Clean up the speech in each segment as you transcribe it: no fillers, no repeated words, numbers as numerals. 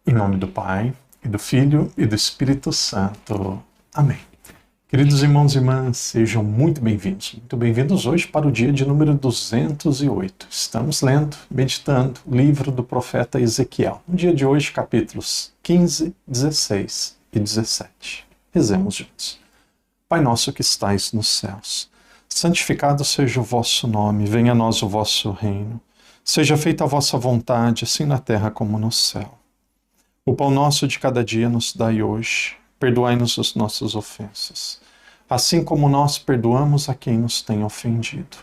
Em nome do Pai, e do Filho, e do Espírito Santo. Amém. Queridos irmãos e irmãs, sejam muito bem-vindos. Muito bem-vindos hoje para o dia de número 208. Estamos lendo, meditando o livro do profeta Ezequiel. No dia de hoje, capítulos 15, 16 e 17. Rezemos juntos. Pai nosso que estais nos céus, santificado seja o vosso nome, venha a nós o vosso reino. Seja feita a vossa vontade, assim na terra como no céu. O pão nosso de cada dia nos dai hoje. Perdoai-nos as nossas ofensas, assim como nós perdoamos a quem nos tem ofendido.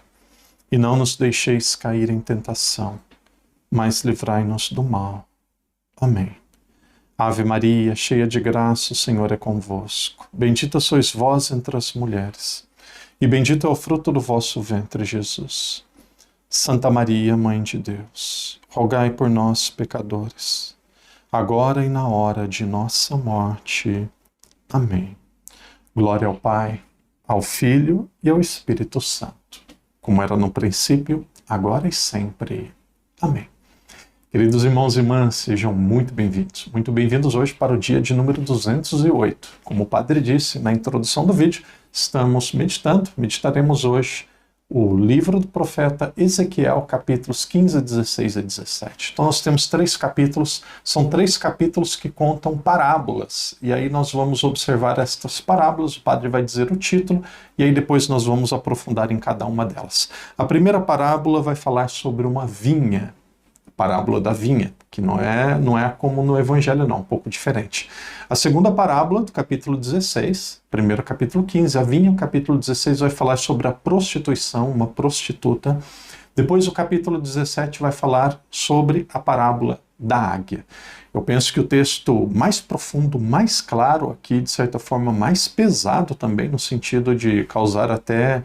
E não nos deixeis cair em tentação, mas livrai-nos do mal. Amém. Ave Maria, cheia de graça, o Senhor é convosco. Bendita sois vós entre as mulheres, e bendito é o fruto do vosso ventre, Jesus. Santa Maria, Mãe de Deus, rogai por nós, pecadores, agora e na hora de nossa morte. Amém. Glória ao Pai, ao Filho e ao Espírito Santo, como era no princípio, agora e sempre. Amém. Queridos irmãos e irmãs, sejam muito bem-vindos. Muito bem-vindos hoje para o dia de número 208. Como o Padre disse na introdução do vídeo, estamos meditaremos hoje o livro do profeta Ezequiel, capítulos 15, 16 e 17. Então nós temos 3 capítulos, são 3 capítulos que contam parábolas. E aí nós vamos observar estas parábolas, o padre vai dizer o título, e aí depois nós vamos aprofundar em cada uma delas. A primeira parábola vai falar sobre uma vinha, parábola da vinha, que não é como no Evangelho não, um pouco diferente. A segunda parábola, do capítulo 16, primeiro capítulo 15, a vinha, o capítulo 16 vai falar sobre a prostituição, uma prostituta. Depois o capítulo 17 vai falar sobre a parábola da águia. Eu penso que o texto mais profundo, mais claro aqui, de certa forma mais pesado também, no sentido de causar até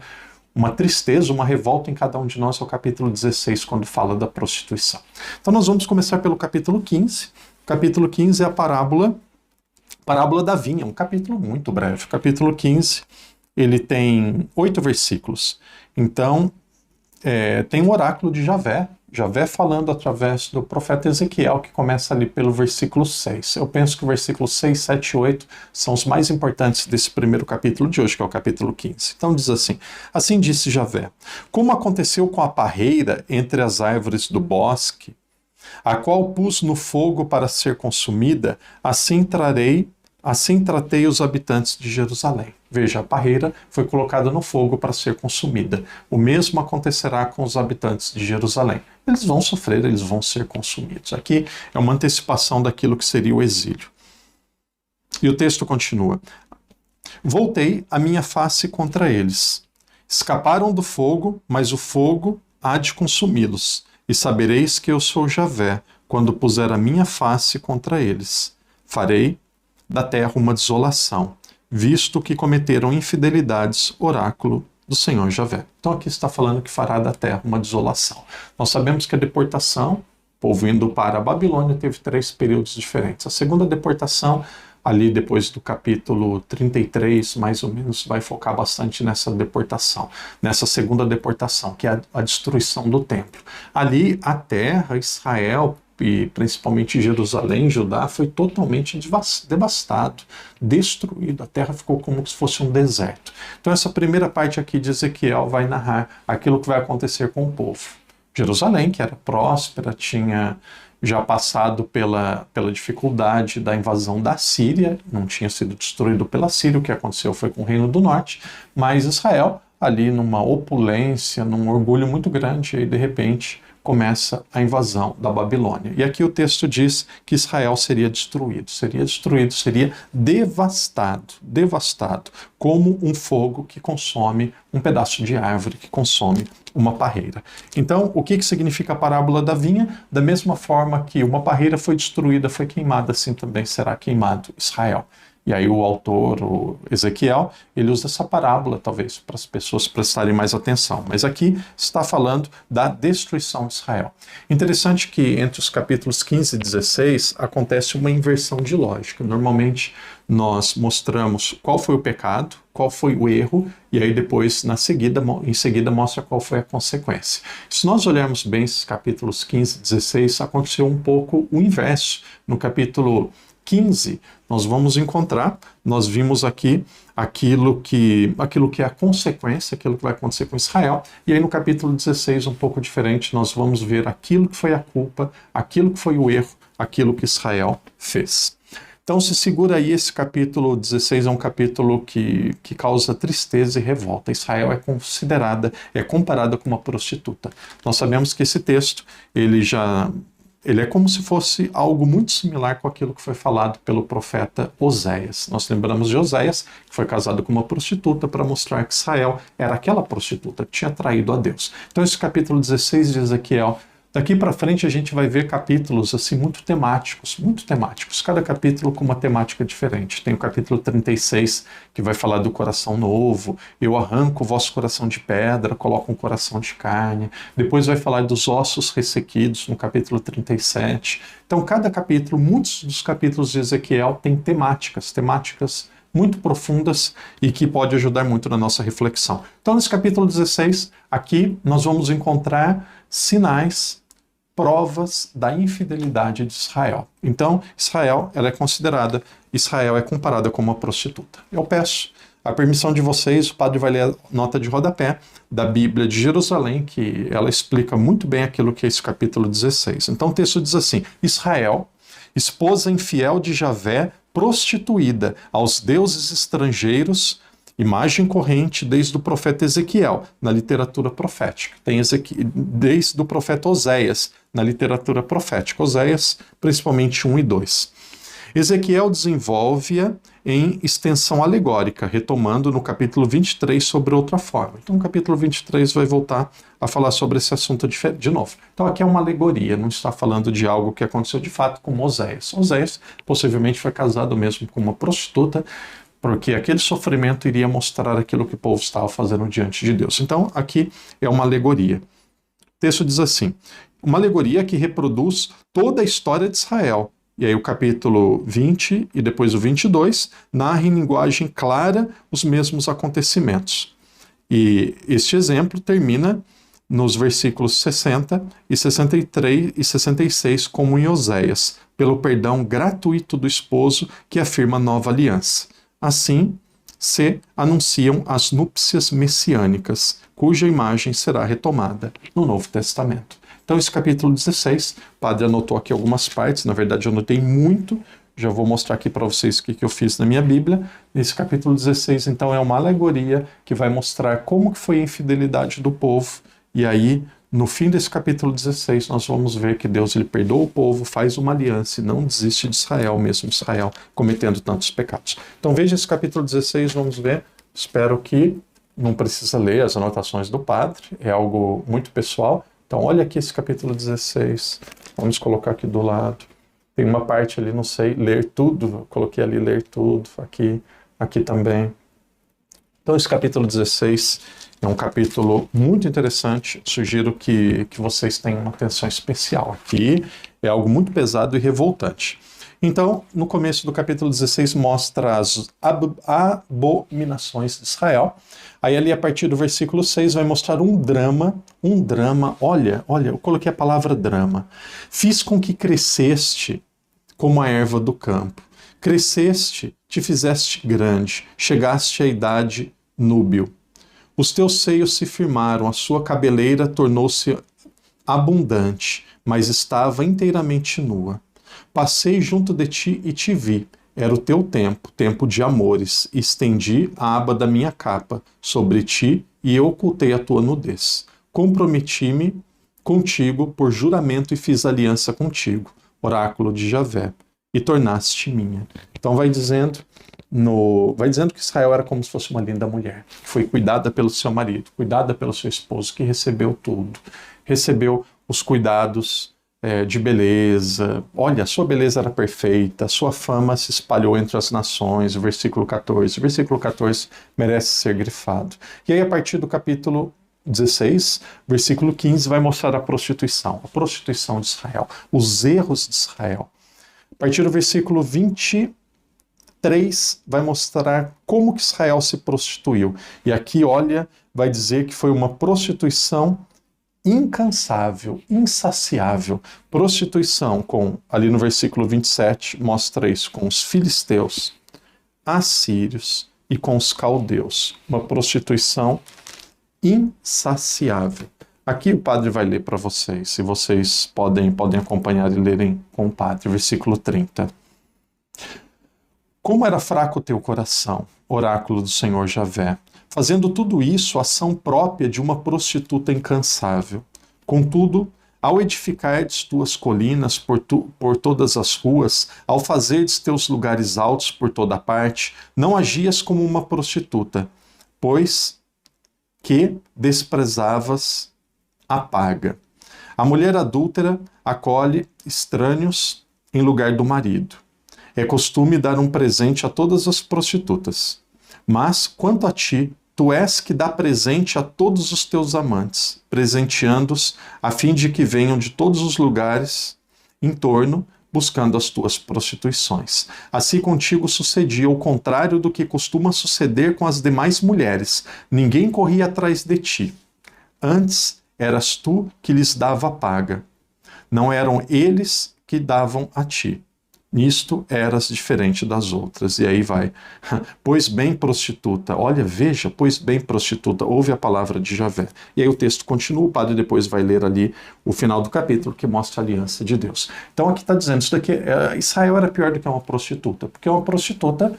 uma tristeza, uma revolta em cada um de nós, é o capítulo 16, quando fala da prostituição. Então nós vamos começar pelo capítulo 15. O capítulo 15 é a parábola da vinha, um capítulo muito breve. O capítulo 15, ele tem 8 versículos. Então, tem um oráculo de Javé falando através do profeta Ezequiel, que começa ali pelo versículo 6. Eu penso que o versículo 6, 7 e 8 são os mais importantes desse primeiro capítulo de hoje, que é o capítulo 15. Então diz assim: assim disse Javé, como aconteceu com a parreira entre as árvores do bosque, a qual pus no fogo para ser consumida, assim tratei os habitantes de Jerusalém. Veja, a parreira foi colocada no fogo para ser consumida. O mesmo acontecerá com os habitantes de Jerusalém. Eles vão sofrer, eles vão ser consumidos. Aqui é uma antecipação daquilo que seria o exílio. E o texto continua. Voltei a minha face contra eles. Escaparam do fogo, mas o fogo há de consumi-los. E sabereis que eu sou Javé, quando puser a minha face contra eles. Farei da terra uma desolação, visto que cometeram infidelidades, oráculo do Senhor Javé. Então aqui está falando que fará da terra uma desolação. Nós sabemos que a deportação, o povo indo para a Babilônia, teve 3 períodos diferentes. A segunda deportação, ali depois do capítulo 33, mais ou menos, vai focar bastante nessa deportação, nessa segunda deportação, que é a destruição do templo. Ali a terra, Israel, e principalmente Jerusalém, Judá, foi totalmente devastado, destruído. A terra ficou como se fosse um deserto. Então essa primeira parte aqui de Ezequiel vai narrar aquilo que vai acontecer com o povo. Jerusalém, que era próspera, tinha já passado pela dificuldade da invasão da Síria, não tinha sido destruído pela Síria, o que aconteceu foi com o Reino do Norte, mas Israel, ali numa opulência, num orgulho muito grande, e de repente começa a invasão da Babilônia. E aqui o texto diz que Israel seria destruído, seria devastado, como um fogo que consome um pedaço de árvore, que consome uma parreira. Então, o que significa a parábola da vinha? Da mesma forma que uma parreira foi destruída, foi queimada, assim também será queimado Israel. E aí o autor, o Ezequiel, ele usa essa parábola, talvez, para as pessoas prestarem mais atenção. Mas aqui está falando da destruição de Israel. Interessante que entre os capítulos 15 e 16 acontece uma inversão de lógica. Normalmente nós mostramos qual foi o pecado, qual foi o erro, e aí depois, em seguida, mostra qual foi a consequência. Se nós olharmos bem esses capítulos 15 e 16, aconteceu um pouco o inverso. No capítulo 15, nós vamos encontrar, nós vimos aqui aquilo que é a consequência, aquilo que vai acontecer com Israel, e aí no capítulo 16, um pouco diferente, nós vamos ver aquilo que foi a culpa, aquilo que foi o erro, aquilo que Israel fez. Então se segura aí, esse capítulo 16 é um capítulo que causa tristeza e revolta. Israel é comparada com uma prostituta. Nós sabemos que esse texto, ele é como se fosse algo muito similar com aquilo que foi falado pelo profeta Oséias. Nós lembramos de Oséias, que foi casado com uma prostituta para mostrar que Israel era aquela prostituta que tinha traído a Deus. Então esse capítulo 16 de Ezequiel, daqui para frente a gente vai ver capítulos assim muito temáticos, cada capítulo com uma temática diferente. Tem o capítulo 36, que vai falar do coração novo, eu arranco o vosso coração de pedra, coloco um coração de carne. Depois vai falar dos ossos ressequidos, no capítulo 37. Então cada capítulo, muitos dos capítulos de Ezequiel têm temáticas muito profundas e que pode ajudar muito na nossa reflexão. Então nesse capítulo 16, aqui nós vamos encontrar sinais, provas da infidelidade de Israel. Então, Israel é comparada com uma prostituta. Eu peço a permissão de vocês, o padre vai ler a nota de rodapé da Bíblia de Jerusalém, que ela explica muito bem aquilo que é esse capítulo 16. Então o texto diz assim: Israel, esposa infiel de Javé, prostituída aos deuses estrangeiros, imagem corrente desde o profeta Ezequiel, na literatura profética. Tem desde o profeta Oséias, na literatura profética. Oséias, principalmente 1 e 2. Ezequiel desenvolve-a em extensão alegórica, retomando no capítulo 23 sobre outra forma. Então o capítulo 23 vai voltar a falar sobre esse assunto de novo. Então aqui é uma alegoria, não está falando de algo que aconteceu de fato com Oséias. Oséias possivelmente foi casado mesmo com uma prostituta, porque aquele sofrimento iria mostrar aquilo que o povo estava fazendo diante de Deus. Então aqui é uma alegoria. O texto diz assim: uma alegoria que reproduz toda a história de Israel. E aí o capítulo 20 e depois o 22 narra em linguagem clara os mesmos acontecimentos. E este exemplo termina nos versículos 60 e 63 e 66, como em Oséias, pelo perdão gratuito do esposo que afirma nova aliança. Assim se anunciam as núpcias messiânicas, cuja imagem será retomada no Novo Testamento. Então esse capítulo 16, o padre anotou aqui algumas partes, na verdade eu anotei muito, já vou mostrar aqui para vocês o que eu fiz na minha Bíblia. Esse capítulo 16, então, é uma alegoria que vai mostrar como que foi a infidelidade do povo, e aí, no fim desse capítulo 16, nós vamos ver que Deus ele perdoa o povo, faz uma aliança e não desiste de Israel, mesmo Israel cometendo tantos pecados. Então veja esse capítulo 16, vamos ver, espero que não precisa ler as anotações do padre, é algo muito pessoal. Então olha aqui esse capítulo 16, vamos colocar aqui do lado. Tem uma parte ali, não sei, ler tudo, eu coloquei ali ler tudo, aqui também. Então esse capítulo 16 é um capítulo muito interessante, sugiro que vocês tenham uma atenção especial aqui, é algo muito pesado e revoltante. Então, no começo do capítulo 16 mostra as abominações de Israel. Aí ali a partir do versículo 6 vai mostrar um drama, olha, eu coloquei a palavra drama. Fiz com que cresceste como a erva do campo. Cresceste, te fizeste grande, chegaste à idade núbil. Os teus seios se firmaram, a sua cabeleira tornou-se abundante, mas estava inteiramente nua. Passei junto de ti e te vi. Era o teu tempo, tempo de amores. Estendi a aba da minha capa sobre ti e eu ocultei a tua nudez. Comprometi-me contigo por juramento e fiz aliança contigo, oráculo de Javé, e tornaste minha. Então vai dizendo que Israel era como se fosse uma linda mulher, que foi cuidada pelo seu marido, cuidada pelo seu esposo, que recebeu tudo, recebeu os cuidados de beleza. Olha, a sua beleza era perfeita, a sua fama se espalhou entre as nações, o versículo 14. O versículo 14 merece ser grifado. E aí, a partir do capítulo 16, versículo 15, vai mostrar a prostituição de Israel, os erros de Israel. A partir do versículo 23, vai mostrar como que Israel se prostituiu. E aqui, olha, vai dizer que foi uma prostituição incansável, insaciável. Prostituição ali no versículo 27, mostra isso com os filisteus, assírios e com os caldeus. Uma prostituição insaciável. Aqui o padre vai ler para vocês, se vocês podem acompanhar e lerem com o padre, versículo 30. Como era fraco o teu coração, oráculo do Senhor Javé, fazendo tudo isso, ação própria de uma prostituta incansável. Contudo, ao edificardes tuas colinas por todas as ruas, ao fazerdes teus lugares altos por toda parte, não agias como uma prostituta, pois que desprezavas a paga. A mulher adúltera acolhe estranhos em lugar do marido. É costume dar um presente a todas as prostitutas. Mas, quanto a ti, tu és que dá presente a todos os teus amantes, presenteando-os a fim de que venham de todos os lugares em torno, buscando as tuas prostituições. Assim contigo sucedia o contrário do que costuma suceder com as demais mulheres. Ninguém corria atrás de ti. Antes, eras tu que lhes dava paga. Não eram eles que davam a ti. Nisto eras diferente das outras. E aí vai. Pois bem, prostituta. Olha, veja, pois bem, prostituta. Ouve a palavra de Javé. E aí o texto continua. O padre depois vai ler ali o final do capítulo que mostra a aliança de Deus. Então aqui está dizendo isso daqui. Israel era pior do que uma prostituta. Porque uma prostituta,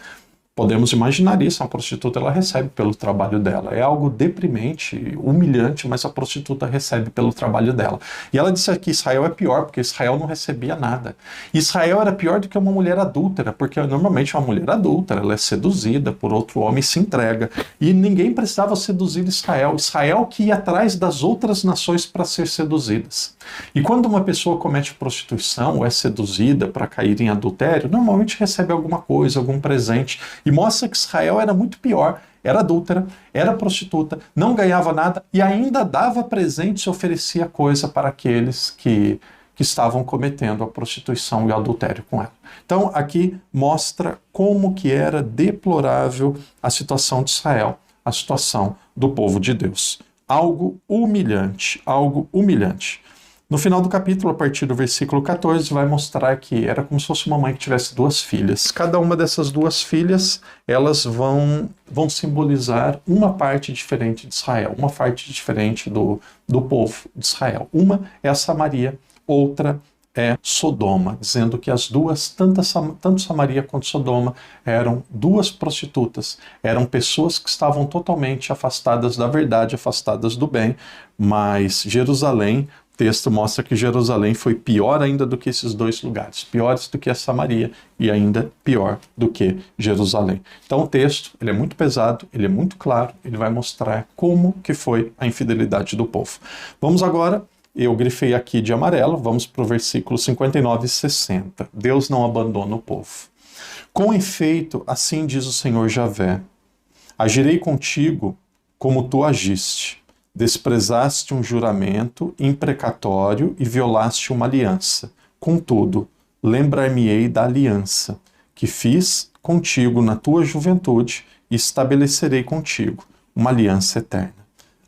podemos imaginar isso, uma prostituta ela recebe pelo trabalho dela. É algo deprimente, humilhante, mas a prostituta recebe pelo trabalho dela. E ela disse que Israel é pior, porque Israel não recebia nada. Israel era pior do que uma mulher adúltera, porque normalmente uma mulher adúltera, ela é seduzida por outro homem e se entrega. E ninguém precisava seduzir Israel. Israel que ia atrás das outras nações para ser seduzidas. E quando uma pessoa comete prostituição ou é seduzida para cair em adultério, normalmente recebe alguma coisa, algum presente. E mostra que Israel era muito pior, era adúltera, era prostituta, não ganhava nada e ainda dava presente e oferecia coisa para aqueles que estavam cometendo a prostituição e o adultério com ela. Então aqui mostra como que era deplorável a situação de Israel, a situação do povo de Deus. Algo humilhante, algo humilhante. No final do capítulo, a partir do versículo 14, vai mostrar que era como se fosse uma mãe que tivesse duas filhas. Cada uma dessas duas filhas, elas vão simbolizar uma parte diferente de Israel, uma parte diferente do povo de Israel. Uma é a Samaria, outra é Sodoma, dizendo que as duas, tanto Samaria quanto Sodoma, eram duas prostitutas, eram pessoas que estavam totalmente afastadas da verdade, afastadas do bem, mas Jerusalém, o texto mostra que Jerusalém foi pior ainda do que esses dois lugares, piores do que a Samaria e ainda pior do que Jerusalém. Então o texto, ele é muito pesado, ele é muito claro, ele vai mostrar como que foi a infidelidade do povo. Vamos agora, eu grifei aqui de amarelo, vamos para o versículo 59 e 60. Deus não abandona o povo. Com efeito, assim diz o Senhor Javé, agirei contigo como tu agiste. Desprezaste um juramento imprecatório e violaste uma aliança. Contudo, lembrar-me-ei da aliança que fiz contigo na tua juventude e estabelecerei contigo uma aliança eterna.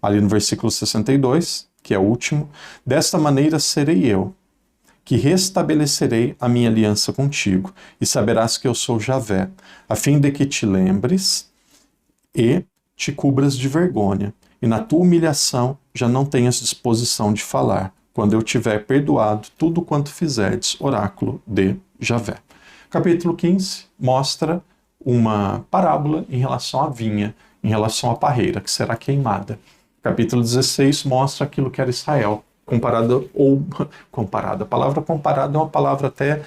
Ali no versículo 62, que é o último, desta maneira serei eu, que restabelecerei a minha aliança contigo, e saberás que eu sou Javé, a fim de que te lembres e te cubras de vergonha, e na tua humilhação já não tenhas disposição de falar, quando eu tiver perdoado tudo quanto fizerdes, oráculo de Javé. Capítulo 15 mostra uma parábola em relação à vinha, em relação à parreira, que será queimada. Capítulo 16 mostra aquilo que era Israel, comparada. A palavra comparada é uma palavra até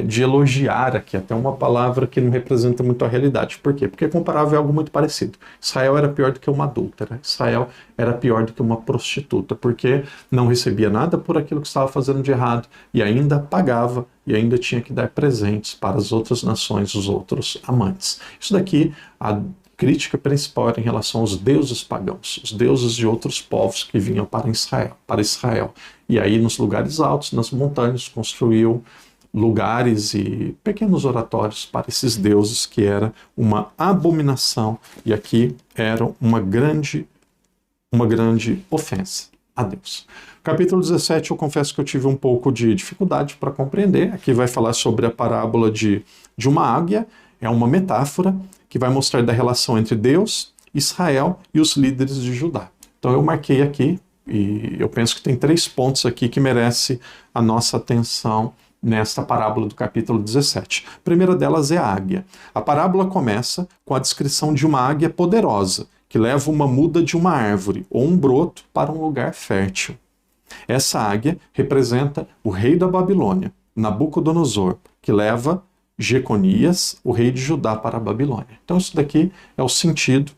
de elogiar aqui, até uma palavra que não representa muito a realidade. Por quê? Porque comparável é algo muito parecido. Israel era pior do que uma adúltera, Israel era pior do que uma prostituta, porque não recebia nada por aquilo que estava fazendo de errado e ainda pagava e ainda tinha que dar presentes para as outras nações, os outros amantes. Isso daqui, a crítica principal era em relação aos deuses pagãos, os deuses de outros povos que vinham para Israel. E aí, nos lugares altos, nas montanhas, construiu lugares e pequenos oratórios para esses deuses, que era uma abominação, e aqui era uma grande ofensa a Deus. Capítulo 17, eu confesso que eu tive um pouco de dificuldade para compreender. Aqui vai falar sobre a parábola de uma águia, é uma metáfora que vai mostrar da relação entre Deus, Israel e os líderes de Judá. Então eu marquei aqui, e eu penso que tem 3 pontos aqui que merece a nossa atenção nesta parábola do capítulo 17. A primeira delas é a águia. A parábola começa com a descrição de uma águia poderosa, que leva uma muda de uma árvore ou um broto para um lugar fértil. Essa águia representa o rei da Babilônia, Nabucodonosor, que leva Jeconias, o rei de Judá, para a Babilônia. Então isso daqui é o sentido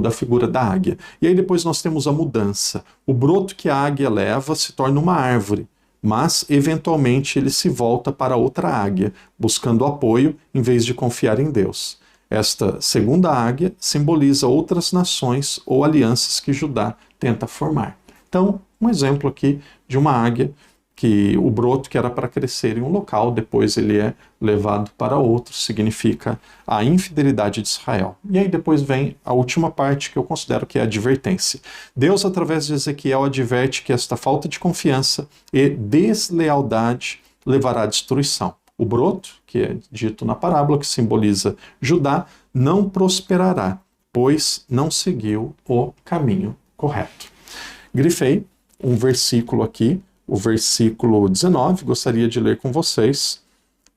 da figura da águia. E aí depois nós temos a mudança. O broto que a águia leva se torna uma árvore, mas eventualmente ele se volta para outra águia, buscando apoio em vez de confiar em Deus. Esta segunda águia simboliza outras nações ou alianças que Judá tenta formar. Então, um exemplo aqui de uma águia, que o broto que era para crescer em um local, depois ele é levado para outro, significa a infidelidade de Israel. E aí depois vem a última parte, que eu considero que é a advertência. Deus, através de Ezequiel, adverte que esta falta de confiança e deslealdade levará à destruição. O broto, que é dito na parábola, que simboliza Judá, não prosperará, pois não seguiu o caminho correto. Grifei um versículo aqui, o versículo 19, gostaria de ler com vocês.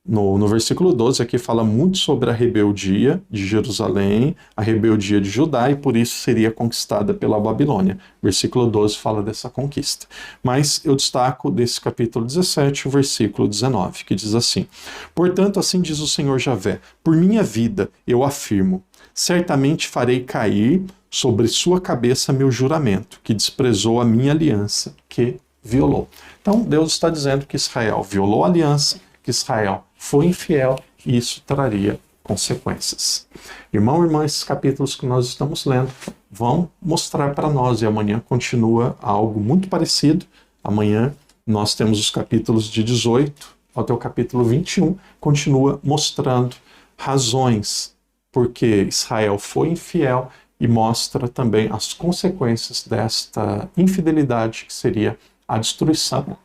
No versículo 12, aqui fala muito sobre a rebeldia de Jerusalém, a rebeldia de Judá, e por isso seria conquistada pela Babilônia. Versículo 12 fala dessa conquista. Mas eu destaco desse capítulo 17, o versículo 19, que diz assim: Portanto, assim diz o Senhor Javé, por minha vida eu afirmo, certamente farei cair sobre sua cabeça meu juramento, que desprezou a minha aliança, que violou. Então Deus está dizendo que Israel violou a aliança, que Israel foi infiel, e isso traria consequências. Irmão e irmã, esses capítulos que nós estamos lendo vão mostrar para nós, e amanhã continua algo muito parecido. Amanhã nós temos os capítulos de 18 até o capítulo 21, continua mostrando razões porque Israel foi infiel, e mostra também as consequências desta infidelidade, que seria a destruição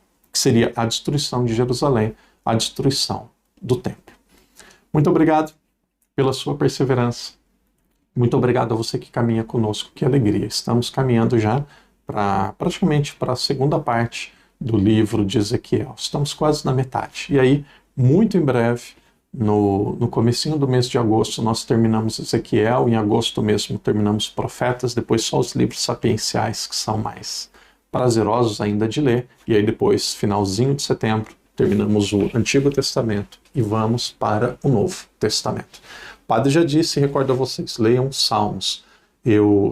de Jerusalém, a destruição do templo. Muito obrigado pela sua perseverança. Muito obrigado a você que caminha conosco. Que alegria. Estamos caminhando já praticamente para a segunda parte do livro de Ezequiel. Estamos quase na metade. E aí, muito em breve, no comecinho do mês de agosto, nós terminamos Ezequiel. Em agosto mesmo terminamos Profetas. Depois só os livros sapienciais, que são mais prazerosos ainda de ler. E aí depois, finalzinho de setembro, terminamos o Antigo Testamento e vamos para o Novo Testamento. O padre já disse, recordo a vocês, leiam Salmos.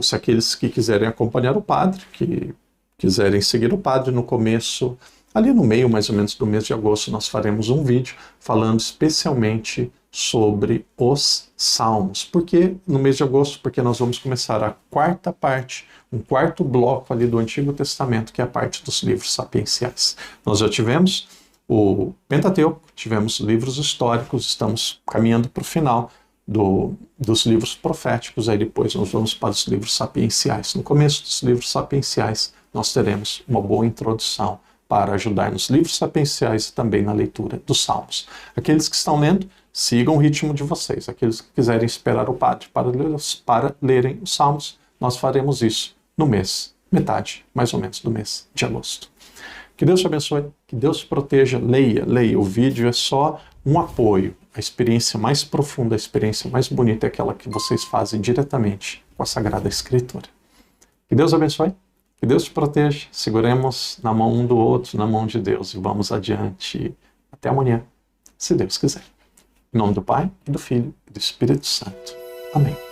Se aqueles que quiserem acompanhar o padre, que quiserem seguir o padre, no começo, ali no meio mais ou menos do mês de agosto, nós faremos um vídeo falando especialmente sobre os Salmos. Por que no mês de agosto? Porque nós vamos começar a quarta parte, um quarto bloco ali do Antigo Testamento, que é a parte dos livros sapienciais. Nós já tivemos o Pentateuco, tivemos livros históricos, estamos caminhando para o final dos livros proféticos, aí depois nós vamos para os livros sapienciais. No começo dos livros sapienciais, nós teremos uma boa introdução para ajudar nos livros sapienciais e também na leitura dos Salmos. Aqueles que estão lendo, sigam o ritmo de vocês. Aqueles que quiserem esperar o padre para lerem os Salmos, nós faremos isso no mês, metade, mais ou menos, do mês de agosto. Que Deus te abençoe, que Deus te proteja, leia. O vídeo é só um apoio. A experiência mais profunda, a experiência mais bonita é aquela que vocês fazem diretamente com a Sagrada Escritura. Que Deus abençoe, que Deus te proteja. Seguremos na mão um do outro, na mão de Deus, e vamos adiante. Até amanhã. se Deus quiser. Em nome do Pai, e do Filho e do Espírito Santo. Amém.